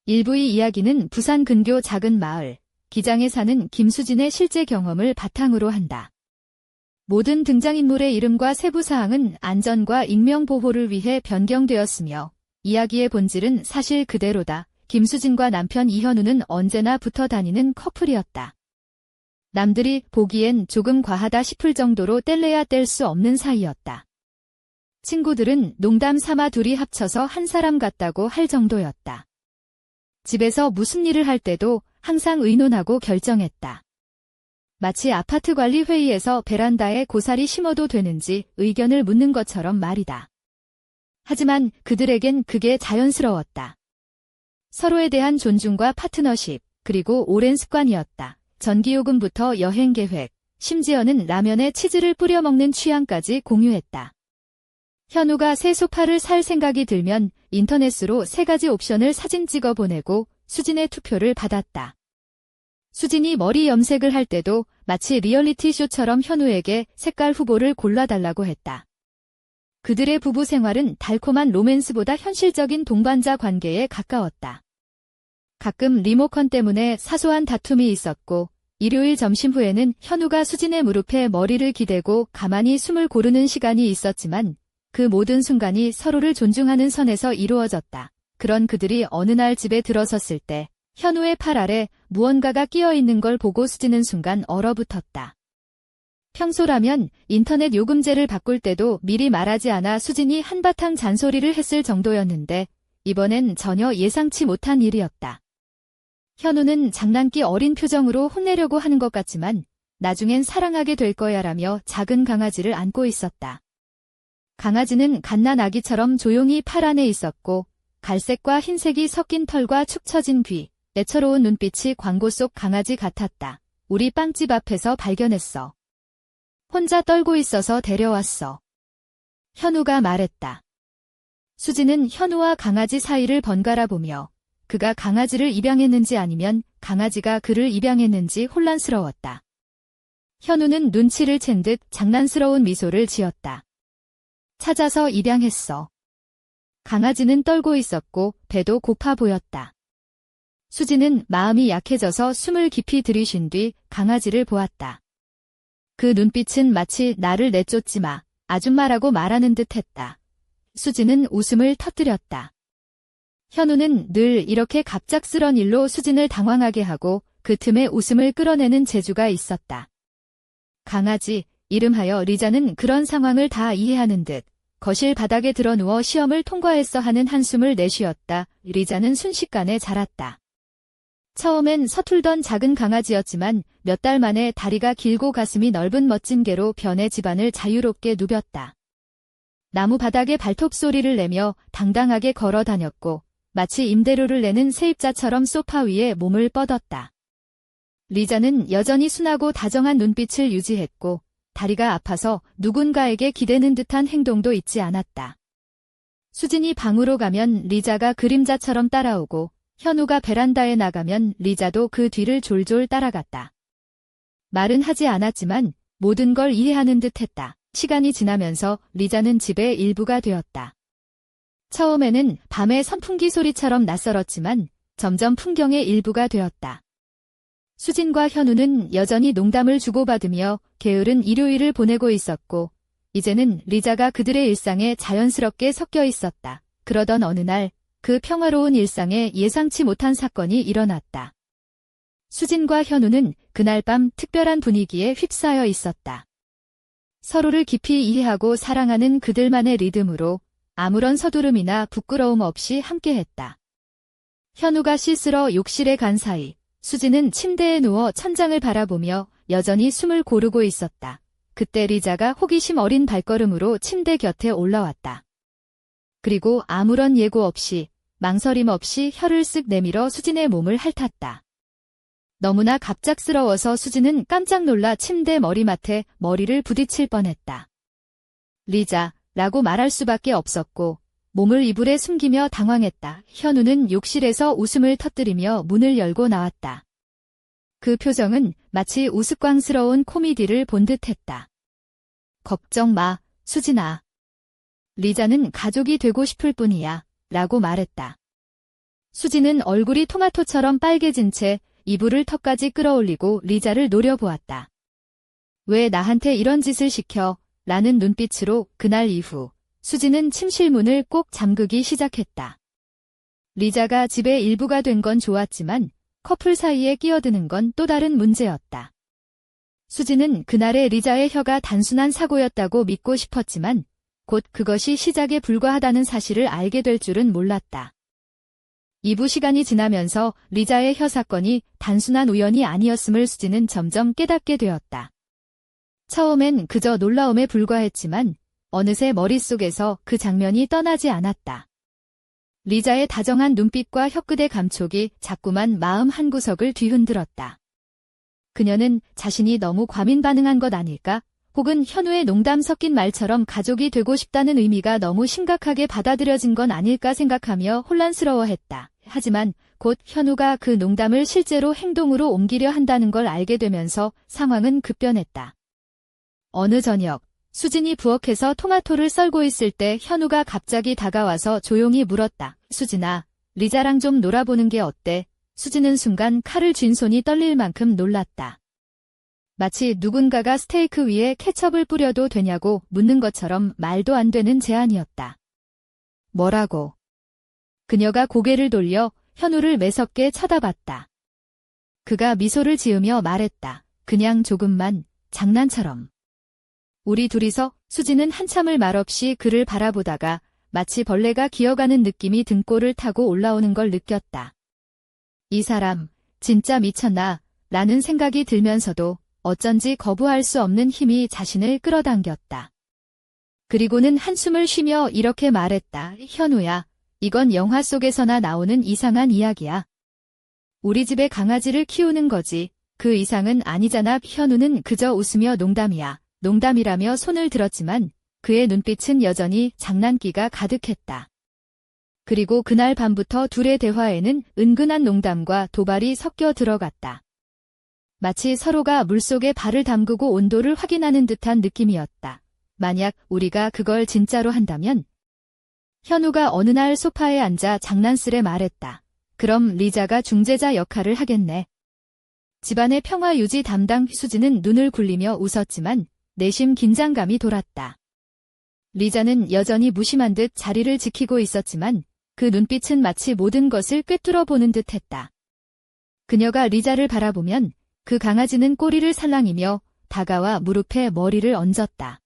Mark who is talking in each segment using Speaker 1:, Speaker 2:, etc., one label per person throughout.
Speaker 1: 일부의 이야기는 부산 근교 작은 마을, 기장에 사는 김수진의 실제 경험을 바탕으로 한다. 모든 등장인물의 이름과 세부 사항은 안전과 익명 보호를 위해 변경되었으며 이야기의 본질은 사실 그대로다. 김수진과 남편 이현우는 언제나 붙어 다니는 커플이었다. 남들이 보기엔 조금 과하다 싶을 정도로 뗄래야 뗄 수 없는 사이였다. 친구들은 농담 삼아 둘이 합쳐서 한 사람 같다고 할 정도였다. 집에서 무슨 일을 할 때도 항상 의논하고 결정했다. 마치 아파트 관리 회의에서 베란다에 고사리 심어도 되는지 의견을 묻는 것처럼 말이다. 하지만 그들에겐 그게 자연스러웠다. 서로에 대한 존중과 파트너십, 그리고 오랜 습관이었다. 전기요금부터 여행 계획, 심지어는 라면에 치즈를 뿌려 먹는 취향까지 공유했다. 현우가 새 소파를 살 생각이 들면 인터넷으로 3가지 옵션을 사진 찍어 보내고 수진의 투표를 받았다. 수진이 머리 염색을 할 때도 마치 리얼리티 쇼처럼 현우에게 색깔 후보를 골라달라고 했다. 그들의 부부 생활은 달콤한 로맨스보다 현실적인 동반자 관계에 가까웠다. 가끔 리모컨 때문에 사소한 다툼이 있었고 일요일 점심 후에는 현우가 수진의 무릎에 머리를 기대고 가만히 숨을 고르는 시간이 있었지만 그 모든 순간이 서로를 존중하는 선에서 이루어졌다. 그런 그들이 어느 날 집에 들어섰을 때 현우의 팔 아래 무언가가 끼어 있는 걸 보고 수진은 순간 얼어붙었다. 평소라면 인터넷 요금제를 바꿀 때도 미리 말하지 않아 수진이 한바탕 잔소리를 했을 정도였는데 이번엔 전혀 예상치 못한 일이었다. 현우는 장난기 어린 표정으로 혼내려고 하는 것 같지만 나중엔 사랑하게 될 거야라며 작은 강아지를 안고 있었다. 강아지는 갓난 아기처럼 조용히 팔 안에 있었고 갈색과 흰색이 섞인 털과 축 처진 귀, 애처로운 눈빛이 광고 속 강아지 같았다. 우리 빵집 앞에서 발견했어. 혼자 떨고 있어서 데려왔어. 현우가 말했다. 수진은 현우와 강아지 사이를 번갈아 보며 그가 강아지를 입양했는지 아니면 강아지가 그를 입양했는지 혼란스러웠다. 현우는 눈치를 챈 듯 장난스러운 미소를 지었다. 찾아서 입양했어. 강아지는 떨고 있었고 배도 고파 보였다. 수진은 마음이 약해져서 숨을 깊이 들이쉰 뒤 강아지를 보았다. 그 눈빛은 마치 나를 내쫓지 마, 아줌마라고 말하는 듯 했다. 수진은 웃음을 터뜨렸다. 현우는 늘 이렇게 갑작스런 일로 수진을 당황하게 하고 그 틈에 웃음을 끌어내는 재주가 있었다. 강아지, 이름하여 리자는 그런 상황을 다 이해하는 듯 거실 바닥에 드러누워 시험을 통과했어 하는 한숨을 내쉬었다. 리자는 순식간에 자랐다. 처음엔 서툴던 작은 강아지였지만 몇 달 만에 다리가 길고 가슴이 넓은 멋진 개로 변해 집안을 자유롭게 누볐다. 나무 바닥에 발톱 소리를 내며 당당하게 걸어 다녔고 마치 임대료를 내는 세입자처럼 소파 위에 몸을 뻗었다. 리자는 여전히 순하고 다정한 눈빛을 유지했고 다리가 아파서 누군가에게 기대는 듯한 행동도 잊지 않았다. 수진이 방으로 가면 리자가 그림자처럼 따라오고 현우가 베란다에 나가면 리자도 그 뒤를 졸졸 따라갔다. 말은 하지 않았지만 모든 걸 이해하는 듯 했다. 시간이 지나면서 리자는 집의 일부가 되었다. 처음에는 밤의 선풍기 소리처럼 낯설었지만 점점 풍경의 일부가 되었다. 수진과 현우는 여전히 농담을 주고받으며 게으른 일요일을 보내고 있었고 이제는 리자가 그들의 일상에 자연스럽게 섞여 있었다. 그러던 어느 날 그 평화로운 일상에 예상치 못한 사건이 일어났다. 수진과 현우는 그날 밤 특별한 분위기에 휩싸여 있었다. 서로를 깊이 이해하고 사랑하는 그들만의 리듬으로 아무런 서두름이나 부끄러움 없이 함께했다. 현우가 씻으러 욕실에 간 사이 수진은 침대에 누워 천장을 바라보며 여전히 숨을 고르고 있었다. 그때 리자가 호기심 어린 발걸음으로 침대 곁에 올라왔다. 그리고 아무런 예고 없이 망설임 없이 혀를 쓱 내밀어 수진의 몸을 핥았다. 너무나 갑작스러워서 수진은 깜짝 놀라 침대 머리맡에 머리를 부딪힐 뻔했다. 리자라고 말할 수밖에 없었고 몸을 이불에 숨기며 당황했다. 현우는 욕실에서 웃음을 터뜨리며 문을 열고 나왔다. 그 표정은 마치 우스꽝스러운 코미디를 본 듯했다. 걱정 마, 수진아. 리자는 가족이 되고 싶을 뿐이야. 라고 말했다. 수지는 얼굴이 토마토처럼 빨개진 채 이불을 턱까지 끌어올리고 리자를 노려보았다. 왜 나한테 이런 짓을 시켜? 라는 눈빛으로 그날 이후 수지는 침실 문을 꼭 잠그기 시작했다. 리자가 집의 일부가 된 건 좋았지만 커플 사이에 끼어드는 건 또 다른 문제였다. 수지는 그날의 리자의 혀가 단순한 사고였다고 믿고 싶었지만 곧 그것이 시작에 불과하다는 사실을 알게 될 줄은 몰랐다. 2부 시간이 지나면서 리자의 혀 사건이 단순한 우연이 아니었음을 수지는 점점 깨닫게 되었다. 처음엔 그저 놀라움에 불과했지만 어느새 머릿속에서 그 장면이 떠나지 않았다. 리자의 다정한 눈빛과 혀끝의 감촉이 자꾸만 마음 한구석을 뒤흔들었다. 그녀는 자신이 너무 과민 반응한 것 아닐까? 혹은 현우의 농담 섞인 말처럼 가족이 되고 싶다는 의미가 너무 심각하게 받아들여진 건 아닐까 생각하며 혼란스러워했다. 하지만 곧 현우가 그 농담을 실제로 행동으로 옮기려 한다는 걸 알게 되면서 상황은 급변했다. 어느 저녁, 수진이 부엌에서 토마토를 썰고 있을 때 현우가 갑자기 다가와서 조용히 물었다. 수진아, 리자랑 좀 놀아보는 게 어때? 수진은 순간 칼을 쥔 손이 떨릴 만큼 놀랐다. 마치 누군가가 스테이크 위에 케첩을 뿌려도 되냐고 묻는 것처럼 말도 안 되는 제안이었다. 뭐라고? 그녀가 고개를 돌려 현우를 매섭게 쳐다봤다. 그가 미소를 지으며 말했다. 그냥 조금만, 장난처럼. 우리 둘이서. 수지는 한참을 말없이 그를 바라보다가 마치 벌레가 기어가는 느낌이 등골을 타고 올라오는 걸 느꼈다. 이 사람 진짜 미쳤나 라는 생각이 들면서도 어쩐지 거부할 수 없는 힘이 자신을 끌어당겼다. 그리고는 한숨을 쉬며 이렇게 말했다. 현우야, 이건 영화 속에서나 나오는 이상한 이야기야. 우리 집에 강아지를 키우는 거지. 그 이상은 아니잖아. 현우는 그저 웃으며 농담이야. 농담이라며 손을 들었지만 그의 눈빛은 여전히 장난기가 가득했다. 그리고 그날 밤부터 둘의 대화에는 은근한 농담과 도발이 섞여 들어갔다. 마치 서로가 물속에 발을 담그고 온도를 확인하는 듯한 느낌이었다. 만약 우리가 그걸 진짜로 한다면? 현우가 어느 날 소파에 앉아 장난스레 말했다. 그럼 리자가 중재자 역할을 하겠네. 집안의 평화 유지 담당 수지는 눈을 굴리며 웃었지만 내심 긴장감이 돌았다. 리자는 여전히 무심한 듯 자리를 지키고 있었지만 그 눈빛은 마치 모든 것을 꿰뚫어 보는 듯했다. 그녀가 리자를 바라보면 그 강아지는 꼬리를 살랑이며 다가와 무릎에 머리를 얹었다.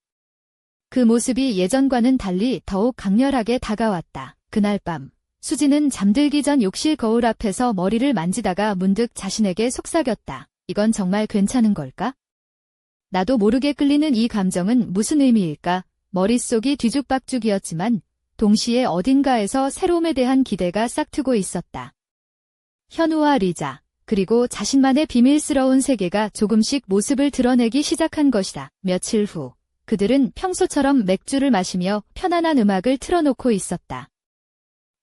Speaker 1: 그 모습이 예전과는 달리 더욱 강렬하게 다가왔다. 그날 밤 수지는 잠들기 전 욕실 거울 앞에서 머리를 만지다가 문득 자신에게 속삭였다. 이건 정말 괜찮은 걸까? 나도 모르게 끌리는 이 감정은 무슨 의미일까? 머릿속이 뒤죽박죽이었지만 동시에 어딘가에서 새로움에 대한 기대가 싹트고 있었다. 현우와 리자, 그리고 자신만의 비밀스러운 세계가 조금씩 모습을 드러내기 시작한 것이다. 며칠 후, 그들은 평소처럼 맥주를 마시며 편안한 음악을 틀어놓고 있었다.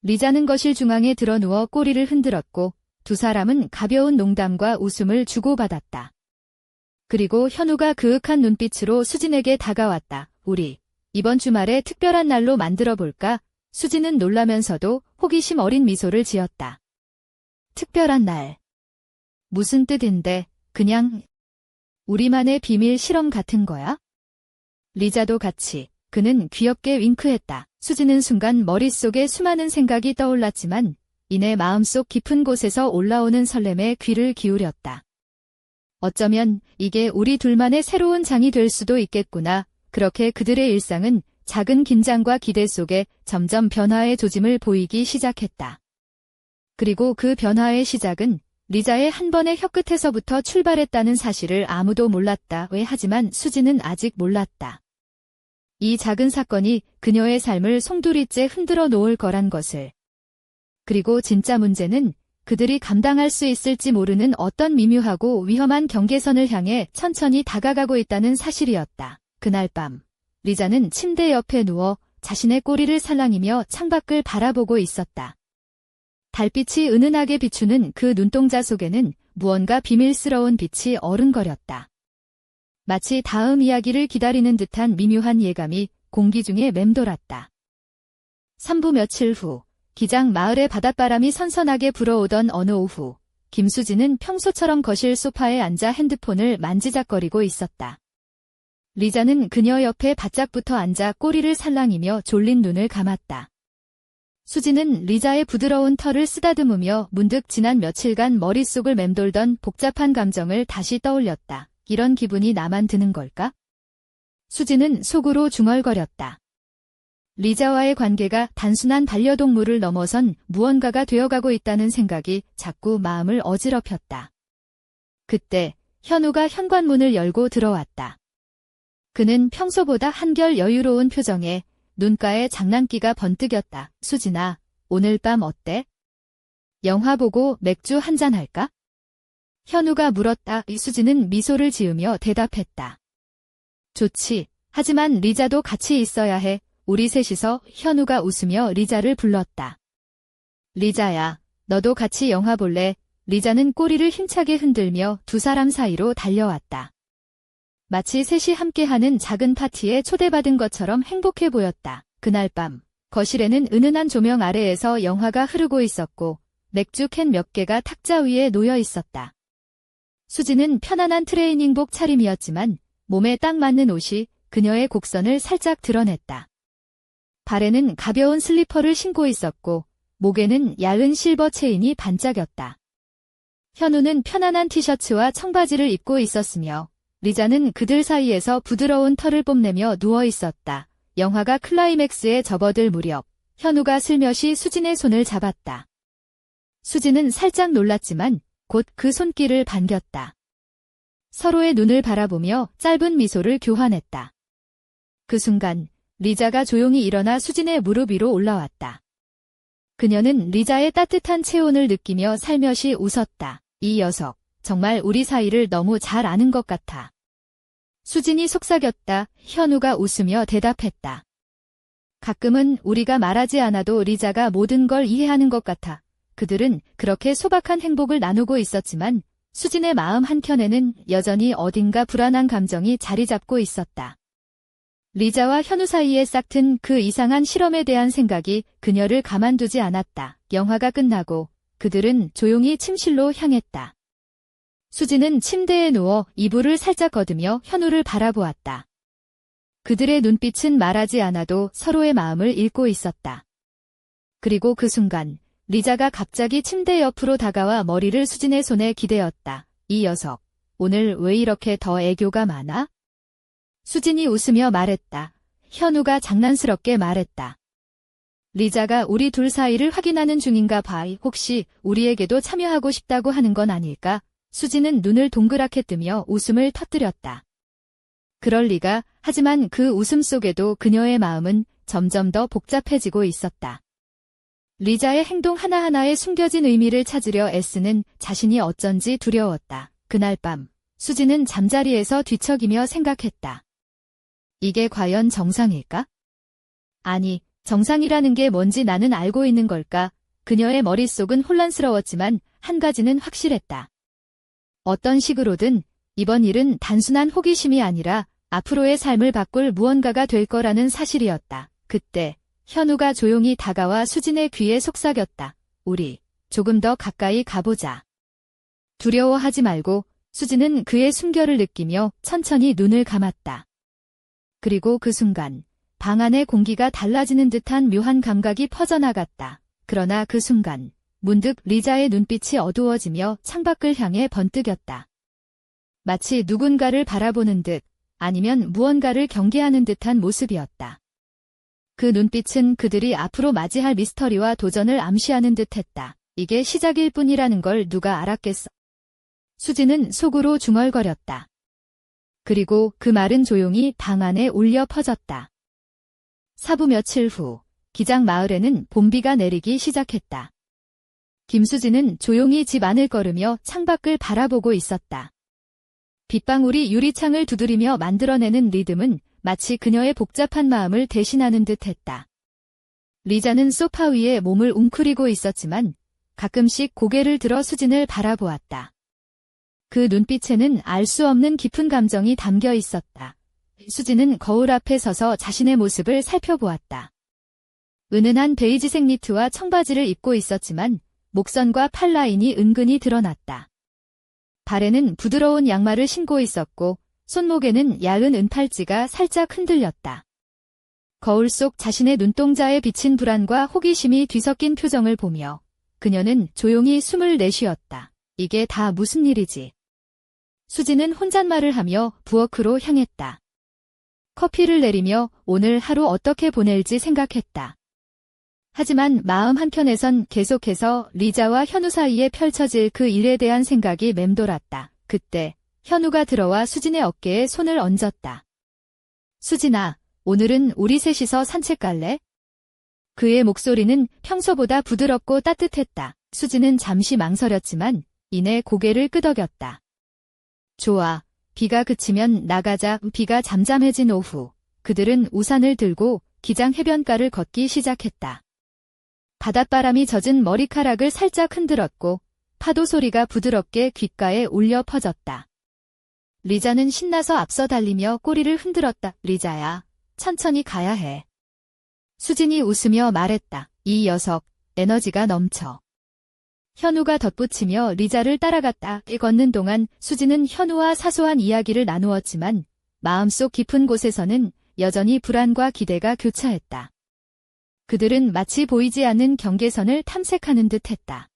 Speaker 1: 리자는 거실 중앙에 드러누워 꼬리를 흔들었고 두 사람은 가벼운 농담과 웃음을 주고받았다. 그리고 현우가 그윽한 눈빛으로 수진에게 다가왔다. 우리 이번 주말에 특별한 날로 만들어볼까? 수진은 놀라면서도 호기심 어린 미소를 지었다. 특별한 날. 무슨 뜻인데? 그냥 우리만의 비밀 실험 같은 거야? 리자도 같이. 그는 귀엽게 윙크했다. 수진은 순간 머릿속에 수많은 생각이 떠올랐지만 이내 마음속 깊은 곳에서 올라오는 설렘에 귀를 기울였다. 어쩌면 이게 우리 둘만의 새로운 장이 될 수도 있겠구나. 그렇게 그들의 일상은 작은 긴장과 기대 속에 점점 변화의 조짐을 보이기 시작했다. 그리고 그 변화의 시작은 리자의 한 번의 혀끝에서부터 출발했다는 사실을 아무도 몰랐다. 하지만 수지는 아직 몰랐다. 이 작은 사건이 그녀의 삶을 송두리째 흔들어 놓을 거란 것을. 그리고 진짜 문제는 그들이 감당할 수 있을지 모르는 어떤 미묘하고 위험한 경계선을 향해 천천히 다가가고 있다는 사실이었다. 그날 밤, 리자는 침대 옆에 누워 자신의 꼬리를 살랑이며 창밖을 바라보고 있었다. 달빛이 은은하게 비추는 그 눈동자 속에는 무언가 비밀스러운 빛이 어른거렸다. 마치 다음 이야기를 기다리는 듯한 미묘한 예감이 공기 중에 맴돌았다. 3부 며칠 후, 기장 마을의 바닷바람이 선선하게 불어오던 어느 오후, 김수진은 평소처럼 거실 소파에 앉아 핸드폰을 만지작거리고 있었다. 리자는 그녀 옆에 바짝 붙어 앉아 꼬리를 살랑이며 졸린 눈을 감았다. 수진은 리자의 부드러운 털을 쓰다듬으며 문득 지난 며칠간 머릿속을 맴돌던 복잡한 감정을 다시 떠올렸다. 이런 기분이 나만 드는 걸까? 수진은 속으로 중얼거렸다. 리자와의 관계가 단순한 반려동물을 넘어선 무언가가 되어가고 있다는 생각이 자꾸 마음을 어지럽혔다. 그때 현우가 현관문을 열고 들어왔다. 그는 평소보다 한결 여유로운 표정에 눈가에 장난기가 번뜩였다. 수진아, 오늘 밤 어때? 영화 보고 맥주 한잔 할까? 현우가 물었다. 수진은 미소를 지으며 대답했다. 좋지. 하지만 리자도 같이 있어야 해. 우리 셋이서. 현우가 웃으며 리자를 불렀다. 리자야, 너도 같이 영화 볼래? 리자는 꼬리를 힘차게 흔들며 두 사람 사이로 달려왔다. 마치 셋이 함께하는 작은 파티에 초대받은 것처럼 행복해 보였다. 그날 밤, 거실에는 은은한 조명 아래에서 영화가 흐르고 있었고 맥주 캔 몇 개가 탁자 위에 놓여 있었다. 수지는 편안한 트레이닝복 차림이었지만 몸에 딱 맞는 옷이 그녀의 곡선을 살짝 드러냈다. 발에는 가벼운 슬리퍼를 신고 있었고 목에는 얇은 실버 체인이 반짝였다. 현우는 편안한 티셔츠와 청바지를 입고 있었으며 리자는 그들 사이에서 부드러운 털을 뽐내며 누워 있었다. 영화가 클라이맥스에 접어들 무렵 현우가 슬며시 수진의 손을 잡았다. 수진은 살짝 놀랐지만 곧 그 손길을 반겼다. 서로의 눈을 바라보며 짧은 미소를 교환했다. 그 순간 리자가 조용히 일어나 수진의 무릎 위로 올라왔다. 그녀는 리자의 따뜻한 체온을 느끼며 살며시 웃었다. 이 녀석, 정말 우리 사이를 너무 잘 아는 것 같아. 수진이 속삭였다. 현우가 웃으며 대답했다. 가끔은 우리가 말하지 않아도 리자가 모든 걸 이해하는 것 같아. 그들은 그렇게 소박한 행복을 나누고 있었지만 수진의 마음 한켠에는 여전히 어딘가 불안한 감정이 자리 잡고 있었다. 리자와 현우 사이에 싹튼 그 이상한 실험에 대한 생각이 그녀를 가만두지 않았다. 영화가 끝나고 그들은 조용히 침실로 향했다. 수진은 침대에 누워 이불을 살짝 걷으며 현우를 바라보았다. 그들의 눈빛은 말하지 않아도 서로의 마음을 읽고 있었다. 그리고 그 순간 리자가 갑자기 침대 옆으로 다가와 머리를 수진의 손에 기대었다. 이 녀석, 오늘 왜 이렇게 더 애교가 많아? 수진이 웃으며 말했다. 현우가 장난스럽게 말했다. 리자가 우리 둘 사이를 확인하는 중인가 봐. 혹시 우리에게도 참여하고 싶다고 하는 건 아닐까? 수진은 눈을 동그랗게 뜨며 웃음을 터뜨렸다. 그럴 리가. 하지만 그 웃음 속에도 그녀의 마음은 점점 더 복잡해지고 있었다. 리자의 행동 하나하나에 숨겨진 의미를 찾으려 애쓰는 자신이 어쩐지 두려웠다. 그날 밤, 수진은 잠자리에서 뒤척이며 생각했다. 이게 과연 정상일까? 아니, 정상이라는 게 뭔지 나는 알고 있는 걸까? 그녀의 머릿속은 혼란스러웠지만 한 가지는 확실했다. 어떤 식으로든 이번 일은 단순한 호기심이 아니라 앞으로의 삶을 바꿀 무언가가 될 거라는 사실이었다. 그때 현우가 조용히 다가와 수진의 귀에 속삭였다. 우리 조금 더 가까이 가보자. 두려워하지 말고. 수진은 그의 숨결을 느끼며 천천히 눈을 감았다. 그리고 그 순간 방 안의 공기가 달라지는 듯한 묘한 감각이 퍼져나갔다. 그러나 그 순간 문득 리자의 눈빛이 어두워지며 창밖을 향해 번뜩였다. 마치 누군가를 바라보는 듯 아니면 무언가를 경계하는 듯한 모습이었다. 그 눈빛은 그들이 앞으로 맞이할 미스터리와 도전을 암시하는 듯했다. 이게 시작일 뿐이라는 걸 누가 알았겠어. 수진은 속으로 중얼거렸다. 그리고 그 말은 조용히 방 안에 울려 퍼졌다. 사부 며칠 후 기장 마을에는 봄비가 내리기 시작했다. 김수진은 조용히 집 안을 걸으며 창밖을 바라보고 있었다. 빗방울이 유리창을 두드리며 만들어내는 리듬은 마치 그녀의 복잡한 마음을 대신하는 듯했다. 리자는 소파 위에 몸을 웅크리고 있었지만 가끔씩 고개를 들어 수진을 바라보았다. 그 눈빛에는 알 수 없는 깊은 감정이 담겨 있었다. 수진은 거울 앞에 서서 자신의 모습을 살펴보았다. 은은한 베이지색 니트와 청바지를 입고 있었지만 목선과 팔 라인이 은근히 드러났다. 발에는 부드러운 양말을 신고 있었고 손목에는 야은 은팔찌가 살짝 흔들렸다. 거울 속 자신의 눈동자에 비친 불안과 호기심이 뒤섞인 표정을 보며 그녀는 조용히 숨을 내쉬었다. 이게 다 무슨 일이지? 수지는 혼잣말을 하며 부엌으로 향했다. 커피를 내리며 오늘 하루 어떻게 보낼지 생각했다. 하지만 마음 한켠에선 계속해서 리자와 현우 사이에 펼쳐질 그 일에 대한 생각이 맴돌았다. 그때 현우가 들어와 수진의 어깨에 손을 얹었다. 수진아, 오늘은 우리 셋이서 산책 갈래? 그의 목소리는 평소보다 부드럽고 따뜻했다. 수진은 잠시 망설였지만 이내 고개를 끄덕였다. 좋아. 비가 그치면 나가자. 비가 잠잠해진 오후, 그들은 우산을 들고 기장 해변가를 걷기 시작했다. 바닷바람이 젖은 머리카락을 살짝 흔들었고 파도 소리가 부드럽게 귓가에 울려 퍼졌다. 리자는 신나서 앞서 달리며 꼬리를 흔들었다. 리자야, 천천히 가야 해. 수진이 웃으며 말했다. 이 녀석, 에너지가 넘쳐. 현우가 덧붙이며 리자를 따라갔다. 걷는 동안 수진은 현우와 사소한 이야기를 나누었지만 마음속 깊은 곳에서는 여전히 불안과 기대가 교차했다. 그들은 마치 보이지 않는 경계선을 탐색하는 듯 했다.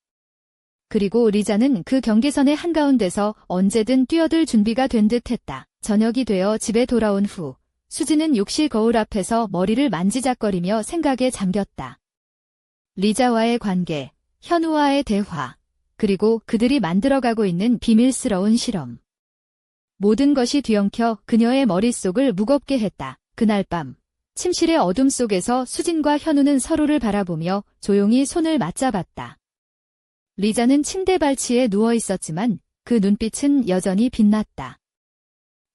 Speaker 1: 그리고 리자는 그 경계선의 한가운데서 언제든 뛰어들 준비가 된 듯 했다. 저녁이 되어 집에 돌아온 후 수진은 욕실 거울 앞에서 머리를 만지작거리며 생각에 잠겼다. 리자와의 관계, 현우와의 대화, 그리고 그들이 만들어가고 있는 비밀스러운 실험. 모든 것이 뒤엉켜 그녀의 머릿속을 무겁게 했다. 그날 밤, 침실의 어둠 속에서 수진과 현우는 서로를 바라보며 조용히 손을 맞잡았다. 리자는 침대 발치에 누워 있었지만 그 눈빛은 여전히 빛났다.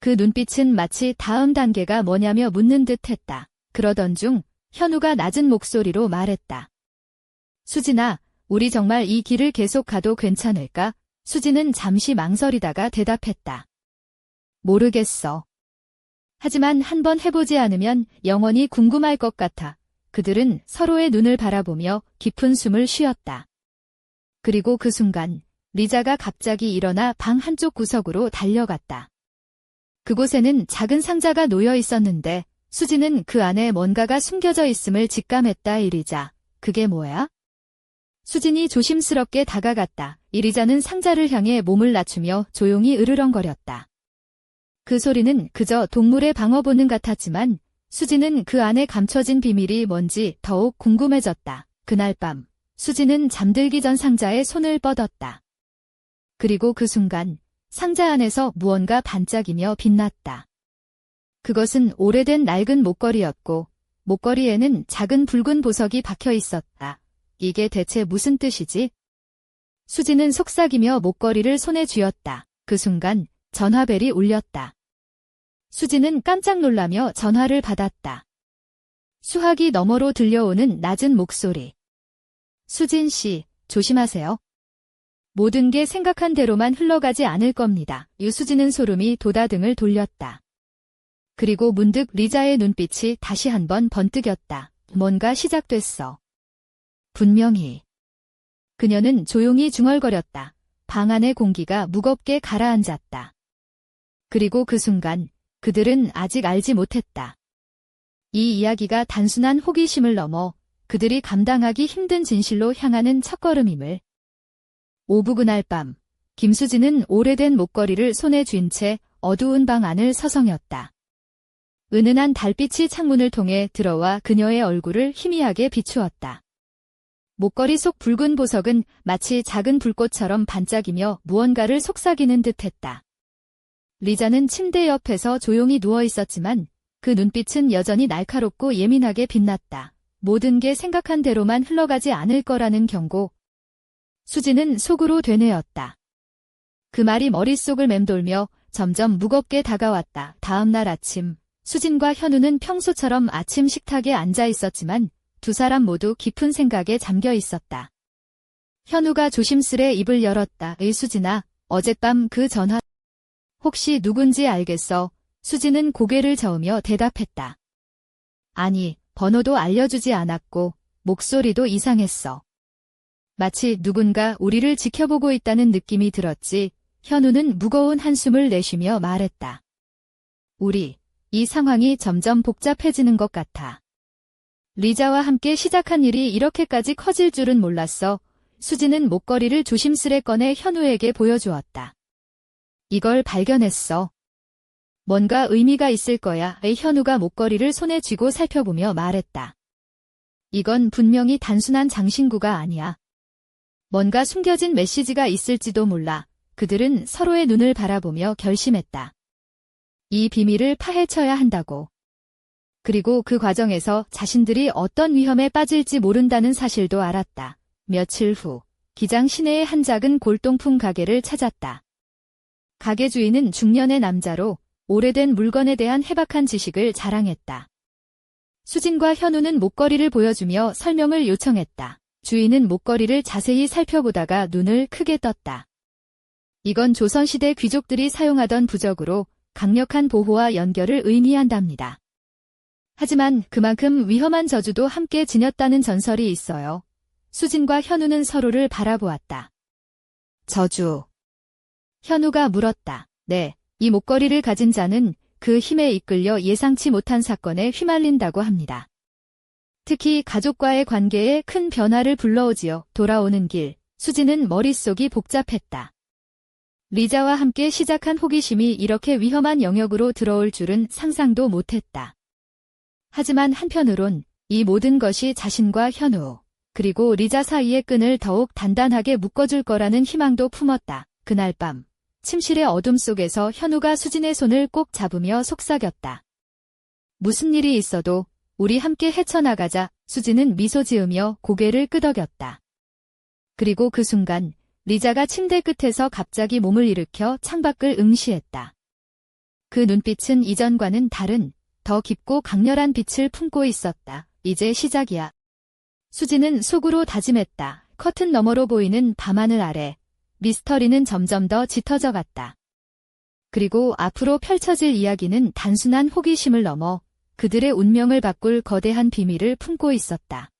Speaker 1: 그 눈빛은 마치 다음 단계가 뭐냐며 묻는 듯 했다. 그러던 중 현우가 낮은 목소리로 말했다. 수진아, 우리 정말 이 길을 계속 가도 괜찮을까? 수진은 잠시 망설이다가 대답했다. 모르겠어. 하지만 한번 해보지 않으면 영원히 궁금할 것 같아. 그들은 서로의 눈을 바라보며 깊은 숨을 쉬었다. 그리고 그 순간 리자가 갑자기 일어나 방 한쪽 구석으로 달려갔다. 그곳에는 작은 상자가 놓여 있었는데 수지는 그 안에 뭔가가 숨겨져 있음을 직감했다. 리자, 그게 뭐야? 수진이 조심스럽게 다가갔다. 리자는 상자를 향해 몸을 낮추며 조용히 으르렁거렸다. 그 소리는 그저 동물의 방어 본능 같았지만 수지는 그 안에 감춰진 비밀이 뭔지 더욱 궁금해졌다. 그날 밤, 수지는 잠들기 전 상자에 손을 뻗었다. 그리고 그 순간 상자 안에서 무언가 반짝이며 빛났다. 그것은 오래된 낡은 목걸이였고 목걸이에는 작은 붉은 보석이 박혀 있었다. 이게 대체 무슨 뜻이지? 수지는 속삭이며 목걸이를 손에 쥐었다. 그 순간 전화벨이 울렸다. 수지는 깜짝 놀라며 전화를 받았다. 수화기 너머로 들려오는 낮은 목소리. 수진 씨, 조심하세요. 모든 게 생각한 대로만 흘러가지 않을 겁니다. 유수진은 소름이 돋아 등을 돌렸다. 그리고 문득 리자의 눈빛이 다시 한번 번뜩였다. 뭔가 시작됐어. 분명히. 그녀는 조용히 중얼거렸다. 방 안의 공기가 무겁게 가라앉았다. 그리고 그 순간 그들은 아직 알지 못했다. 이 이야기가 단순한 호기심을 넘어 그들이 감당하기 힘든 진실로 향하는 첫걸음임을. 오후 그날 밤, 김수진은 오래된 목걸이를 손에 쥔 채 어두운 방 안을 서성였다. 은은한 달빛이 창문을 통해 들어와 그녀의 얼굴을 희미하게 비추었다. 목걸이 속 붉은 보석은 마치 작은 불꽃처럼 반짝이며 무언가를 속삭이는 듯했다. 리자는 침대 옆에서 조용히 누워 있었지만 그 눈빛은 여전히 날카롭고 예민하게 빛났다. 모든 게 생각한 대로만 흘러가지 않을 거라는 경고. 수지는 속으로 되뇌었다. 그 말이 머릿속을 맴돌며 점점 무겁게 다가왔다. 다음 날 아침, 수진과 현우는 평소처럼 아침 식탁에 앉아 있었지만 두 사람 모두 깊은 생각에 잠겨 있었다. 현우가 조심스레 입을 열었다. 수진아, 어젯밤 그 전화 혹시 누군지 알겠어? 수진은 고개를 저으며 대답했다. 아니, 번호도 알려주지 않았고 목소리도 이상했어. 마치 누군가 우리를 지켜보고 있다는 느낌이 들었지. 현우는 무거운 한숨을 내쉬며 말했다. 이 상황이 점점 복잡해지는 것 같아. 리자와 함께 시작한 일이 이렇게까지 커질 줄은 몰랐어. 수지는 목걸이를 조심스레 꺼내 현우에게 보여주었다. 이걸 발견했어. 뭔가 의미가 있을 거야. 현우가 목걸이를 손에 쥐고 살펴보며 말했다. 이건 분명히 단순한 장신구가 아니야. 뭔가 숨겨진 메시지가 있을지도 몰라. 그들은 서로의 눈을 바라보며 결심했다. 이 비밀을 파헤쳐야 한다고. 그리고 그 과정에서 자신들이 어떤 위험에 빠질지 모른다는 사실도 알았다. 며칠 후, 기장 시내의 한 작은 골동품 가게를 찾았다. 가게 주인은 중년의 남자로 오래된 물건에 대한 해박한 지식을 자랑했다. 수진과 현우는 목걸이를 보여주며 설명을 요청했다. 주인은 목걸이를 자세히 살펴보다가 눈을 크게 떴다. 이건 조선시대 귀족들이 사용하던 부적으로 강력한 보호와 연결을 의미한답니다. 하지만 그만큼 위험한 저주도 함께 지녔다는 전설이 있어요. 수진과 현우는 서로를 바라보았다. 저주. 현우가 물었다. 네, 이 목걸이를 가진 자는 그 힘에 이끌려 예상치 못한 사건에 휘말린다고 합니다. 특히 가족과의 관계에 큰 변화를 불러오지요. 돌아오는 길, 수지는 머릿속이 복잡했다. 리자와 함께 시작한 호기심이 이렇게 위험한 영역으로 들어올 줄은 상상도 못했다. 하지만 한편으론 이 모든 것이 자신과 현우, 그리고 리자 사이의 끈을 더욱 단단하게 묶어줄 거라는 희망도 품었다. 그날 밤, 침실의 어둠 속에서 현우가 수진의 손을 꼭 잡으며 속삭였다. 무슨 일이 있어도 우리 함께 헤쳐나가자. 수진은 미소 지으며 고개를 끄덕였다. 그리고 그 순간 리자가 침대 끝에서 갑자기 몸을 일으켜 창밖을 응시했다. 그 눈빛은 이전과는 다른 더 깊고 강렬한 빛을 품고 있었다. 이제 시작이야. 수진은 속으로 다짐했다. 커튼 너머로 보이는 밤하늘 아래 미스터리는 점점 더 짙어져 갔다. 그리고 앞으로 펼쳐질 이야기는 단순한 호기심을 넘어 그들의 운명을 바꿀 거대한 비밀을 품고 있었다.